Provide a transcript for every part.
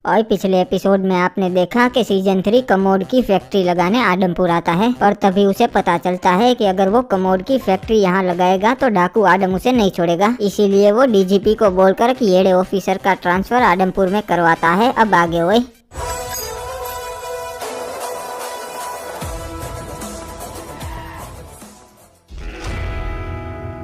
और पिछले एपिसोड में आपने देखा कि सीजन 3 कमोड की फैक्ट्री लगाने आडमपुर आता है, पर तभी उसे पता चलता है कि अगर वो कमोड की फैक्ट्री यहाँ लगाएगा तो डाकू आडम उसे नहीं छोड़ेगा। इसीलिए वो डीजीपी को बोलकर कि येड़े ऑफिसर का ट्रांसफर आडमपुर में करवाता है। अब आगे हुए।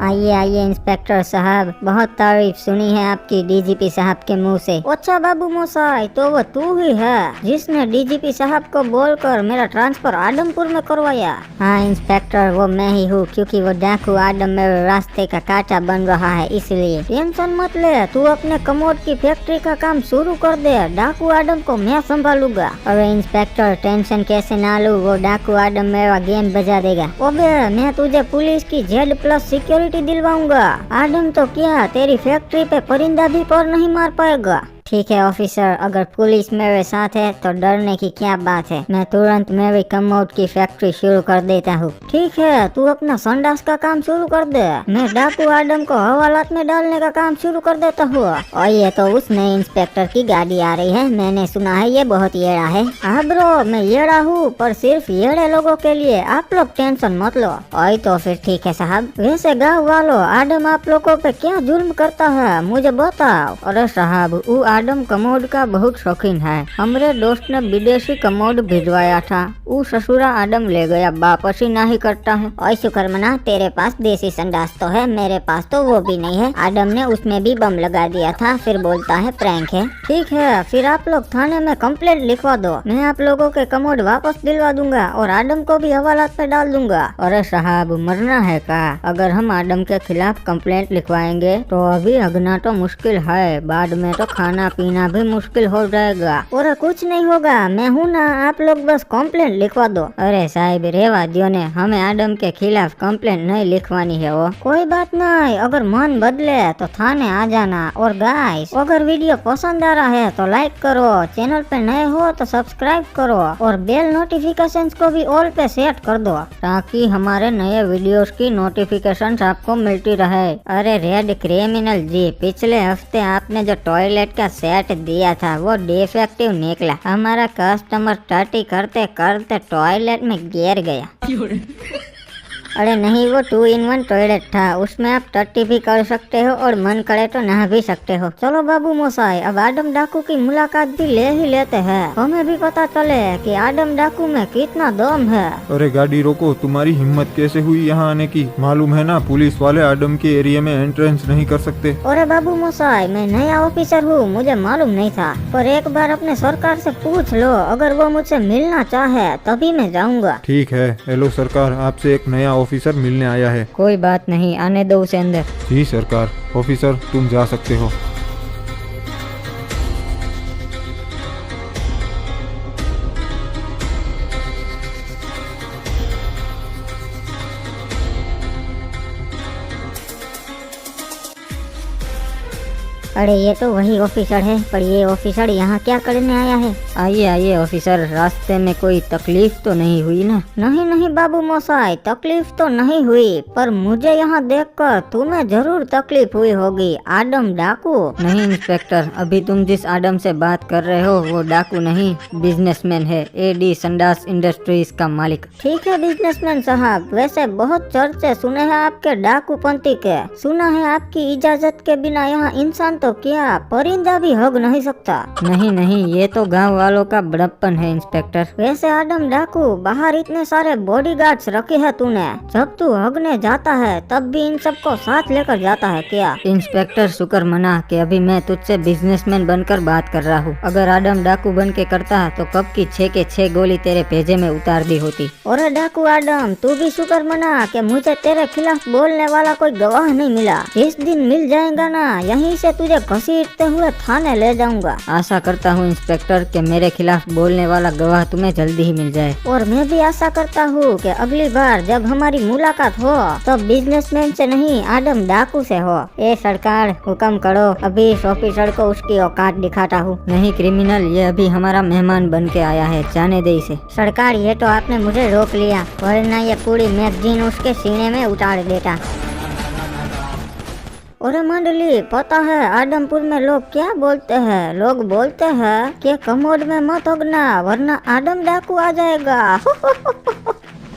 आइए आइए इंस्पेक्टर साहब, बहुत तारीफ सुनी है आपकी डीजीपी साहब के मुंह से। अच्छा बाबू मोसाई, तो वो तू ही है जिसने डीजीपी साहब को बोलकर मेरा ट्रांसफर आडमपुर में करवाया? हाँ इंस्पेक्टर, वो मैं ही हूँ, क्योंकि वो डाकू आडम मेरे रास्ते का कांटा बन रहा है, इसलिए। टेंशन मत ले, तू अपने कमोड की फैक्ट्री का काम शुरू कर दे, डाकू आडम को मैं संभालूंगा। अरे इंस्पेक्टर टेंशन कैसे ना लूं, वो डाकू आडम मेरा गेम बजा देगा। ओबे मैं तुझे पुलिस की Z+ सिक्योरिटी दिलवाऊंगा। आडम तो क्या तेरी फैक्ट्री पे परिंदा भी पर नहीं मार पाएगा। ठीक है ऑफिसर, अगर पुलिस मेरे साथ है तो डरने की क्या बात है। मैं तुरंत मेरी कमोड की फैक्ट्री शुरू कर देता हूँ। ठीक है, तू अपना संडास का काम शुरू कर दे, मैं डाकू आडम को हवालात में डालने का काम शुरू कर देता हूँ। और ये तो उस नए इंस्पेक्टर की गाड़ी आ रही है, मैंने सुना है ये बहुत येड़ा है। हाँ ब्रो, मैं येड़ा हूँ, पर सिर्फ येड़े लोगों के लिए, आप लोग टेंशन मत लो। और तो फिर ठीक है साहब। वैसे गाँव वालों, आडम आप लोगों पे क्या जुल्म करता है मुझे बताओ। अरे साहब, आडम कमोड का बहुत शौकीन है। हमारे दोस्त ने विदेशी कमोड भिजवाया था, वो ससुरा आडम ले गया, वापस ही नहीं करता है। और शुक्रमना, तेरे पास देसी संडास तो है, मेरे पास तो वो भी नहीं है। आडम ने उसमें भी बम लगा दिया था, फिर बोलता है प्रैंक है। ठीक है, फिर आप लोग थाने में कंप्लेंट लिखवा दो, मैं आप लोगों के कमोड वापस दिलवा दूंगा और आडम को भी हवालात पे डाल दूंगा। अरे साहब, मरना है का? अगर हम आडम के खिलाफ कंप्लेंट लिखवाएंगे तो अभी हगना तो मुश्किल है, बाद में तो खाना पीना भी मुश्किल हो जाएगा। और कुछ नहीं होगा, मैं हूँ ना, आप लोग बस कंप्लेंट लिखवा दो। अरे साहब रेवा दियो ने, हमें आडम के खिलाफ कंप्लेंट नहीं लिखवानी है। वो कोई बात नहीं, अगर मन बदले तो थाने आ जाना। और गाइस, अगर वीडियो पसंद आ रहा है तो लाइक करो, चैनल पे नए हो तो सब्सक्राइब करो और बेल नोटिफिकेशंस को भी ऑल पे सेट कर दो, ताकि हमारे नए वीडियोस की नोटिफिकेशंस आपको मिलती रहे। अरे रेड क्रिमिनल जी, पिछले हफ्ते आपने जो टॉयलेट का सेट दिया था वो डिफेक्टिव निकला। हमारा कस्टमर टटी करते करते टॉयलेट में गिर गया। अरे नहीं, वो 2-in-1 टॉयलेट था, उसमें आप टट्टी भी कर सकते हो और मन करे तो नहा भी सकते हो। चलो बाबू मोसाई, अब आडम डाकू की मुलाकात भी ले ही लेते हैं, हमें भी पता चले कि आडम डाकू में कितना दम है। अरे गाड़ी रोको, तुम्हारी हिम्मत कैसे हुई यहाँ आने की? मालूम है ना, पुलिस वाले आडम के एरिया में एंट्रेंस नहीं कर सकते। अरे बाबू मोसाई, मैं नया ऑफिसर हूँ, मुझे मालूम नहीं था, पर एक बार अपने सरकार से पूछ लो, अगर वो मुझसे मिलना चाहे तभी मैं जाऊँगा। ठीक है, हेलो सरकार, आपसे एक नया ऑफिसर मिलने आया है। कोई बात नहीं, आने दो उसे अंदर। जी सरकार। ऑफिसर तुम जा सकते हो। अरे ये तो वही ऑफिसर है, पर ये ऑफिसर यहाँ क्या करने आया है? आइए आइए ऑफिसर, रास्ते में कोई तकलीफ तो नहीं हुई ना? नहीं नहीं बाबू मोसाई, तकलीफ तो नहीं हुई, पर मुझे यहाँ देखकर तुम्हें जरूर तकलीफ हुई होगी। आडम डाकू? नहीं इंस्पेक्टर, अभी तुम जिस आडम से बात कर रहे हो वो डाकू नहीं, बिजनेसमैन है, AD संडास इंडस्ट्रीज का मालिक। ठीक है बिजनेसमैन साहब, वैसे बहुत चर्चे सुने हैं आपके डाकू पंथी के, सुना है आपकी इजाजत के बिना यहाँ इंसान तो क्या परिंदा भी हग नहीं सकता। नहीं नहीं, ये तो गांव वालों का बड़प्पन है इंस्पेक्टर। वैसे आडम डाकू, बाहर इतने सारे बॉडीगार्ड्स रखे हैं तूने, जब तू हगने जाता है तब भी इन सबको साथ लेकर जाता है क्या? इंस्पेक्टर शुक्र मना कि अभी मैं तुझसे बिजनेसमैन बनकर बात कर रहा हूँ, अगर आडम डाकू बन के करता तो कब की 6 के 6 गोली तेरे भेजे में उतार दी होती। और डाकू आडम, तू भी शुक्र मना कि मुझे तेरे खिलाफ बोलने वाला कोई गवाह नहीं मिला। जिस दिन मिल जाएगा ना, यहीं से तुझे घसीटते हुए थाने ले जाऊंगा। आशा करता हूँ इंस्पेक्टर कि मेरे खिलाफ बोलने वाला गवाह तुम्हें जल्दी ही मिल जाए। और मैं भी आशा करता हूँ कि अगली बार जब हमारी मुलाकात हो तो बिजनेसमैन से नहीं, आडम डाकू से हो। ए सरकार, हुक्म करो, अभी इस ऑफिसर को उसकी औकात दिखाता हूँ। नहीं क्रिमिनल, ये अभी हमारा मेहमान बन के आया है, जाने दे इसे। सरकार, ये तो आपने मुझे रोक लिया, वरना ये पूरी मैगजीन उसके सीने में उतार देता। अरे मंडली, पता है आदमपुर में लोग क्या बोलते हैं? लोग बोलते हैं कि कमोड में मत होगना वरना आदम डाकू आ जाएगा।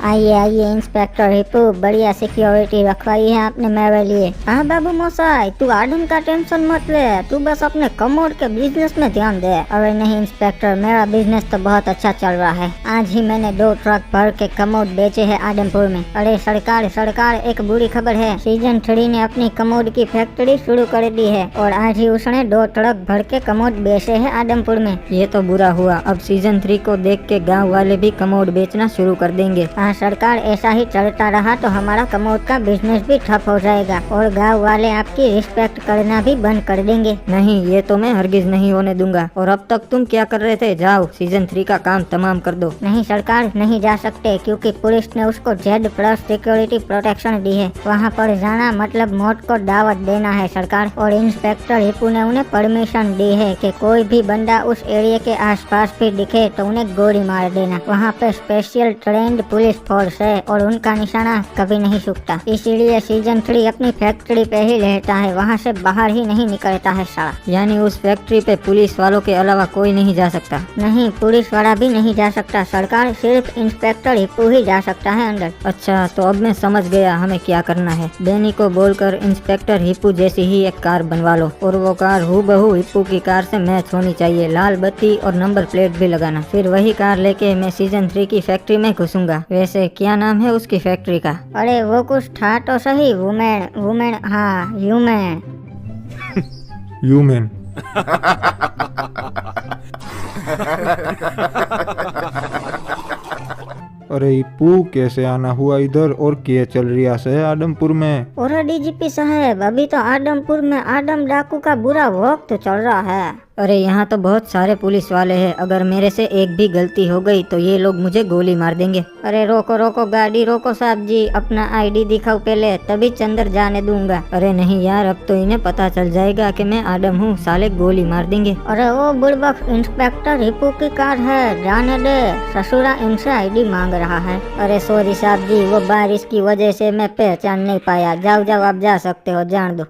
आइए आइए इंस्पेक्टर हिप्पू, बढ़िया सिक्योरिटी रखवाई है आपने मेरे लिए। हाँ बाबू मोसाई, तू आदम का टेंशन मत ले, तू बस अपने कमोड के बिजनेस में ध्यान दे। अरे नहीं इंस्पेक्टर, मेरा बिजनेस तो बहुत अच्छा चल रहा है। आज ही मैंने 2 ट्रक भर के कमोड बेचे हैं आदमपुर में। अरे सरकार एक बुरी खबर है, सीजन 3 ने अपनी कमोड की फैक्ट्री शुरू कर दी है और आज ही उसने 2 ट्रक भर के कमोड बेचे हैं आदमपुर में। ये तो बुरा हुआ, अब सीजन 3 को देख के गाँव वाले भी कमोड बेचना शुरू कर देंगे। सरकार, ऐसा ही चलता रहा तो हमारा कमोड का बिजनेस भी ठप हो जाएगा और गांव वाले आपकी रिस्पेक्ट करना भी बंद कर देंगे। नहीं, ये तो मैं हरगिज नहीं होने दूंगा। और अब तक तुम क्या कर रहे थे? जाओ सीजन 3 का काम तमाम कर दो। नहीं सरकार, नहीं जा सकते क्योंकि पुलिस ने उसको Z+ सिक्योरिटी प्रोटेक्शन दी है। वहाँ पर जाना मतलब मौत को दावत देना है सरकार। और इंस्पेक्टर हिप्पू ने उन्हें परमिशन दी है कि कोई भी बंदा उस एरिया के आसपास भी दिखे तो उन्हें गोली मार देना। वहाँ पे स्पेशल ट्रेंड पुलिस फोर्स है और उनका निशाना कभी नहीं सूखता। इसीलिए सीजन 3 अपनी फैक्ट्री पे ही रहता है, वहाँ से बाहर ही नहीं निकलता है साला। यानी उस फैक्ट्री पे पुलिस वालों के अलावा कोई नहीं जा सकता? नहीं, पुलिस वाला भी नहीं जा सकता सरकार, सिर्फ इंस्पेक्टर हिप्पू ही जा सकता है अंदर। अच्छा, तो अब मैं समझ गया हमें क्या करना है। डैनी को बोलकर इंस्पेक्टर हिप्पू जैसी ही एक कार बनवा लो और वो कार हूबहू हिप्पू की कार से मैच होनी चाहिए। लाल बत्ती और नंबर प्लेट भी लगाना। फिर वही कार लेके मैं सीजन 3 की फैक्ट्री में घुसूंगा। वैसे क्या नाम है उसकी फैक्ट्री का? अरे वो कुछ था तो सही, वुमेन, हाँ ह्यूमन। ह्यूमन। अरे इप्पू, कैसे आना हुआ इधर और क्या चल रिया से आदमपुर में? और डीजीपी साहब, अभी तो आदमपुर में आदम डाकू का बुरा वक्त चल रहा है। अरे यहाँ तो बहुत सारे पुलिस वाले हैं, अगर मेरे से एक भी गलती हो गई तो ये लोग मुझे गोली मार देंगे। अरे रोको गाड़ी रोको साहब जी, अपना ID दिखाओ पहले, तभी अंदर जाने दूंगा। अरे नहीं यार, अब तो इन्हें पता चल जाएगा कि मैं आदम हूँ, साले गोली मार देंगे। अरे वो बुड़बक इंस्पेक्टर हिप्पू की कार है, जाने दे, ससुरा इनसे ID मांग रहा है। अरे सॉरी साहब जी, वो बारिश की वजह से मैं पहचान नहीं पाया। जाओ आप जा सकते हो, जान दो।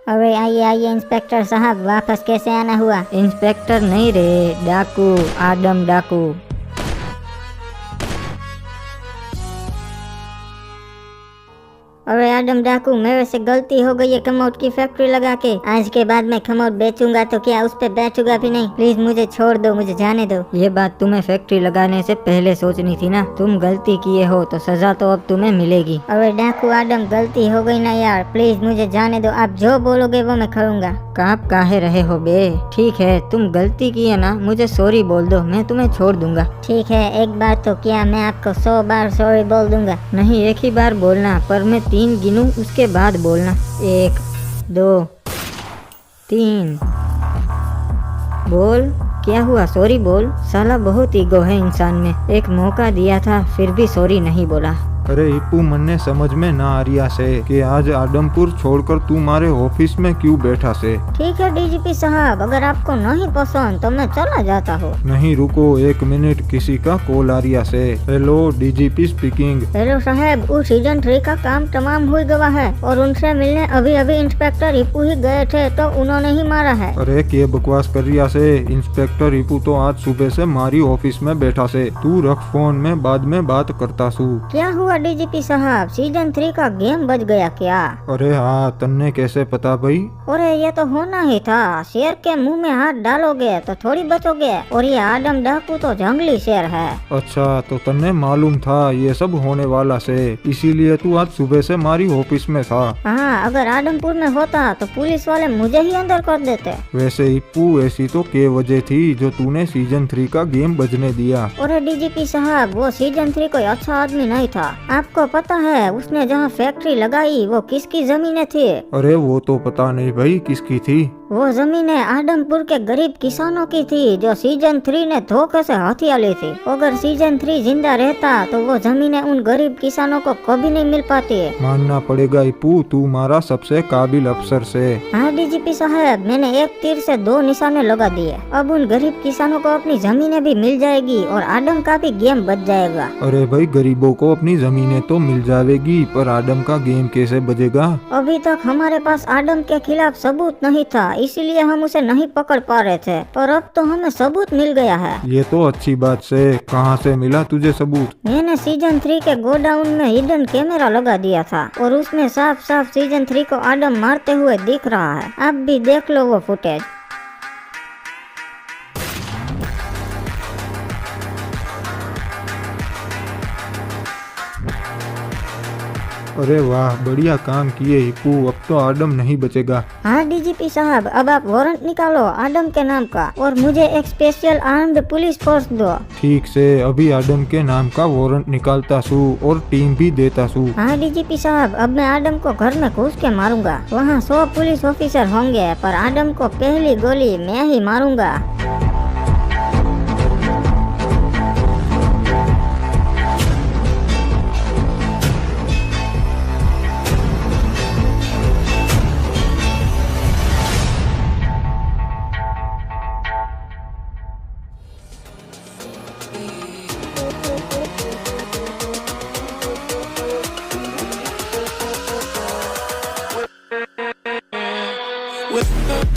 अरे आइए इंस्पेक्टर साहब, वापस कैसे आना हुआ? इंस्पेक्टर नहीं रे, डाकू, आदम डाकू। अरे आदम डाकू, मेरे से गलती हो गई है कमोड की फैक्ट्री लगा के। आज के बाद मैं कमोड बेचूंगा तो क्या उस पे बैठूंगा भी नहीं। प्लीज मुझे छोड़ दो, मुझे जाने दो। ये बात तुम्हें फैक्ट्री लगाने से पहले सोचनी थी ना। तुम गलती किए हो तो सजा तो अब तुम्हें मिलेगी। अरे डाकू आदम, गलती हो गई ना यार, प्लीज मुझे जाने दो। आप जो बोलोगे वो मैं करूँगा। काँप काहे रहे हो बे? ठीक है, तुम गलती की है ना, मुझे सॉरी बोल दो, मैं तुम्हें छोड़ दूंगा। ठीक है, एक बार तो क्या, मैं आपको 100 बार सॉरी बोल दूंगा। नहीं, एक ही बार बोलना, पर मैं 3 गिनूं उसके बाद बोलना। 1 2 3 बोल। क्या हुआ? सॉरी बोल। साला बहुत ईगो है इंसान में। एक मौका दिया था फिर भी सॉरी नहीं बोला। अरे इप्पू, मन्ने समझ में ना आ रिया से कि आज आदमपुर छोड़कर तू हमारे ऑफिस में क्यों बैठा से? ठीक है डीजीपी साहब, अगर आपको नहीं पसंद तो मैं चला जाता हूँ। नहीं रुको 1 मिनट, किसी का कॉल आ रिया से। Hello, DGP speaking. हेलो साहब, वो सीजन 3 का काम तमाम हो गया है और उनसे मिलने अभी इंस्पेक्टर हिप्पू ही गए थे तो उन्होंने ही मारा है। अरे क्या बकवास कर रिया से? इंस्पेक्टर हिप्पू तो आज सुबह से हमारी ऑफिस में बैठा से। तू रख फोन, में बाद में बात करता सू। क्या हुआ डीजीपी साहब, सीजन 3 का गेम बच गया क्या? अरे हाँ, तन्ने कैसे पता भाई? अरे ये तो होना ही था, शेर के मुंह में हाथ डालोगे तो थोड़ी बचोगे। और ये आदम डाकू तो जंगली शेर है। अच्छा, तो तन्ने मालूम था ये सब होने वाला से, इसीलिए तू आज सुबह से हमारी ऑफिस में था। हाँ, अगर आदमपुर में होता तो पुलिस वाले मुझे ही अंदर कर देते। वैसे इप्पू, ऐसी तो क्या वजह थी जो तूने सीजन 3 का गेम बजने दिया? अरे डीजीपी साहब, वो सीजन 3 कोई अच्छा आदमी नहीं था। आपको पता है उसने जहाँ फैक्ट्री लगाई वो किसकी जमीनें थी? अरे वो तो पता नहीं भाई किसकी थी। वो जमीनें आदमपुर के गरीब किसानों की थी जो सीजन 3 ने धोखे से हथिया ली थी। अगर सीजन 3 जिंदा रहता तो वो जमीनें उन गरीब किसानों को कभी नहीं मिल पाती है। मानना पड़ेगा हिप्पू, तू हमारा सबसे काबिल अफसर से। हाँ डीजीपी साहब, मैंने एक तीर से 2 निशाने लगा दिए। अब उन गरीब किसानों को अपनी जमीनें भी मिल जाएगी और आदम का भी गेम बच जाएगा। अरे भाई, गरीबों को अपनी जमीनें तो मिल जाएगी, पर आदम का गेम कैसे बजेगा? अभी तक हमारे पास आदम के खिलाफ सबूत नहीं था, इसलिए हम उसे नहीं पकड़ पा रहे थे, पर अब तो हमें सबूत मिल गया है। ये तो अच्छी बात से। कहाँ से मिला तुझे सबूत? मैंने सीजन 3 के गोडाउन में हिडन कैमरा लगा दिया था और उसमें साफ साफ सीजन 3 को आदम मारते हुए दिख रहा है। आप भी देख लो वो फुटेज। अरे वाह, बढ़िया काम किए हिप्पू, अब तो आदम नहीं बचेगा। हाँ डीजीपी साहब, अब आप वारंट निकालो आदम के नाम का और मुझे एक स्पेशल आर्म्ड पुलिस फोर्स दो। ठीक से, अभी आदम के नाम का वारंट निकालता सू और टीम भी देता सू। हाँ डीजीपी साहब, अब मैं आदम को घर में घुस के मारूंगा। वहाँ 100 पुलिस ऑफिसर होंगे, पर आदम को पहली गोली मैं ही मारूंगा। with